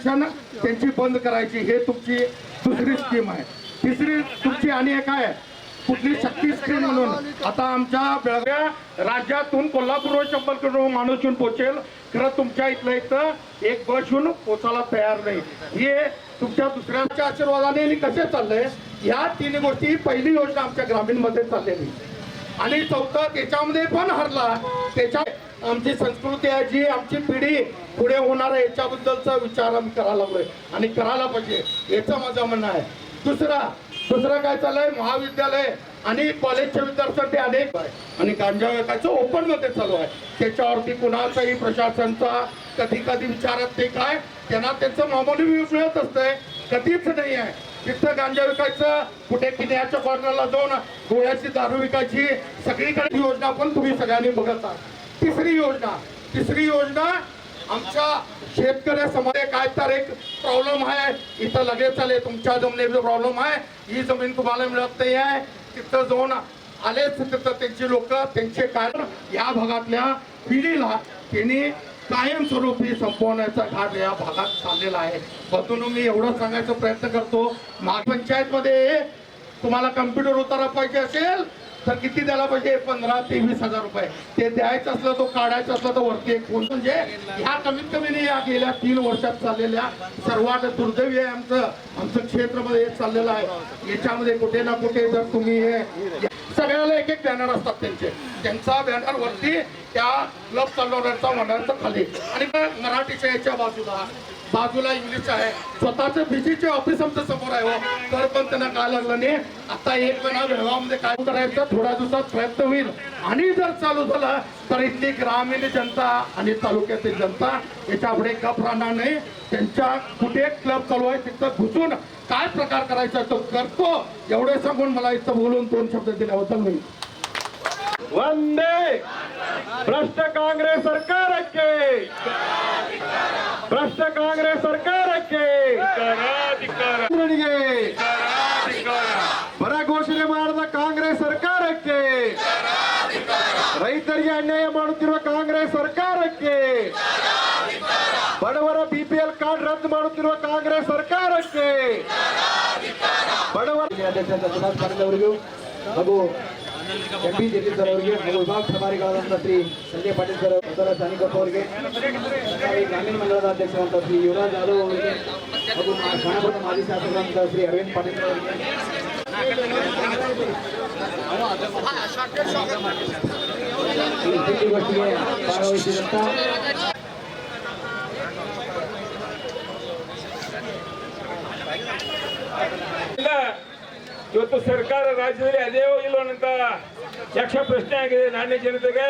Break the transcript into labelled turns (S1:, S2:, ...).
S1: आरक्षण त्यांची बंद करायची, हे तुमची दुसरी स्कीम आहे. तिसरी तुमची आणि एक आहे कुठली शक्ती स्कीम म्हणून. आता आमच्या बेळगाव राज्यातून कोल्हापूर 100 किलो माणूस येऊन पोहोचेल, खरं तुमच्या इथं एक बस येऊन पोचायला तयार नाही. हे तुमच्या दुसऱ्यांच्या आशीर्वादाने आणि कसे चाललंय, ह्या तीन गोष्टी पहिली योजना आमच्या ग्रामीण मध्ये चाललेली. आणि चौथं त्याच्यामध्ये पण हरला. त्याच्या आमची संस्कृती आहे, जी आमची पिढी पुढे होणार आहे याच्याबद्दलचा विचार आम्ही करायला लागलोय आणि करायला पाहिजे, याचं माझं म्हणणं आहे. दुसरं काय चाललंय, महाविद्यालय आणि कॉलेजच्या विद्यार्थ्यांसाठी अनेक आहे आणि गांजा विकायचं ओपन मध्ये चालू आहे. त्याच्यावरती कुणाचाही प्रशासनचा कधी विचारात ते काय त्यांना त्यांचं मामूली मिळत असतंय, कधीच नाही आहे. तिथं गांजा विकायचं, कुठे किन्याच्या कॉर्नरला जाऊन गोळ्याची दारू विकायची, सगळीकडे योजना पण तुम्ही सगळ्यांनी बघत आहात. तिसरी योजना आमच्या शेतकऱ्या समाज काय तर एक प्रॉब्लेम आहे, इथं लगेच आले तुमच्या जमिनीचा प्रॉब्लेम आहे, ही जमीन तुम्हाला मिळत नाही आहे, तिथं जाऊन आलेच तिथं त्यांची लोक त्यांचे कारण या भागातल्या पिढीला त्यांनी कायमस्वरूपी संपवण्याचा घाट या भागात चाललेला आहे. म्हणून मी एवढं सांगायचा प्रयत्न करतो, महापंचायत मध्ये तुम्हाला कम्प्युटर उतारा पाहिजे असेल तर किती द्यायला पाहिजे, 15 ते 20 हजार रुपये. ते द्यायचं असलं तो काढायचं असलं तर वरती एक फोन. म्हणजे ह्या कमीत कमी या गेल्या 3 वर्षात चाललेल्या सर्वात दुर्दैवी आहे आमचं क्षेत्रामध्ये चाललेलं आहे. याच्यामध्ये कुठे ना कुठे जर तुम्ही हे सगळ्याला एक बॅनर असतात त्यांचा बॅनर वरती त्या क्लब चालवण्याचा मंडळाचा खाली आणि मराठीच्या याच्या बाजूला इंग्लिश आहे. स्वतःच बीसीचे ऑफिस आमच्या समोर आहे, तर पण त्यांना काय लागलं नाही. आता एक महिना बेळगावमध्ये काय करायचं थोड्या दिवसात प्रयत्न होईल आणि जर चालू झालं तर इथली ग्रामीण जनता आणि तालुक्यातील जनता याच्या पुढे गप राहणार नाही. त्यांच्या कुठे क्लब चालू आहे तिथं घुसून काय प्रकार करायचा तो करतो, एवढे सांगून मला इथं बोलून 2 शब्द दिल्याबद्दल मी
S2: वंदे भ्रष्ट कांग्रेस सरकार के, भ्रष्ट कांग्रेस सरकार के ಬರ ಘೋಷಣೆ ಮಾಡಿದ ಕಾಂಗ್ರೆಸ್ ಸರ್ಕಾರಕ್ಕೆ, ರೈತರಿಗೆ ಅನ್ಯಾಯ ಮಾಡುತ್ತಿರುವ ಕಾಂಗ್ರೆಸ್ ಸರ್ಕಾರಕ್ಕೆ, ಬಡವರ ಬಿಪಿಎಲ್ ಕಾರ್ಡ್ ರದ್ದು ಮಾಡುತ್ತಿರುವ ಕಾಂಗ್ರೆಸ್ ಸರ್ಕಾರಕ್ಕೆ, ಬಡವರ
S3: ಅಧ್ಯಕ್ಷ ಪಾಟೀಲ್ ಅವರಿಗೂ ಹಾಗೂ ಎಂಪಿ ಜಗದೀಶ್ ಸರ್ ಅವರಿಗೆ ಹಾಗೂ ವಿಭಾಗ ಪ್ರಭಾರಿಗಳಾದಂಥ ಶ್ರೀ ಸಂಜಯ್ ಪಾಟೀಲ್ ಸರ್, ಉತ್ತರ ಸಾನಿಕೊಪ್ಪ ಅವರಿಗೆ, ಗ್ರಾಮೀಣ ಮಂಡಲದ ಅಧ್ಯಕ್ಷರಾದಂಥ ಶ್ರೀ ಯುವರಾಜ್ ಯಾದವ್ ಅವರಿಗೆ ಹಾಗೂ ಖಾನಾಪುರದ ಮಾಜಿ ಶಾಸಕರಾದಂಥ ಶ್ರೀ ಅರವಿಂದ್ ಪಾಟೀಲ್ ಅವರಿಗೆ ಈ ಸುದ್ದಿಗೋಷ್ಠಿಗೆ ಭಾಗವಹಿಸಿದಂಥ
S2: ಇವತ್ತು ಸರ್ಕಾರ ರಾಜ್ಯದಲ್ಲಿ ಅದೇ ಇಲ್ಲೋ ಅಂತ ಯಕ್ಷ ಪ್ರಶ್ನೆ ಆಗಿದೆ ನಾಣ್ಯ ಜನತೆಗೆ.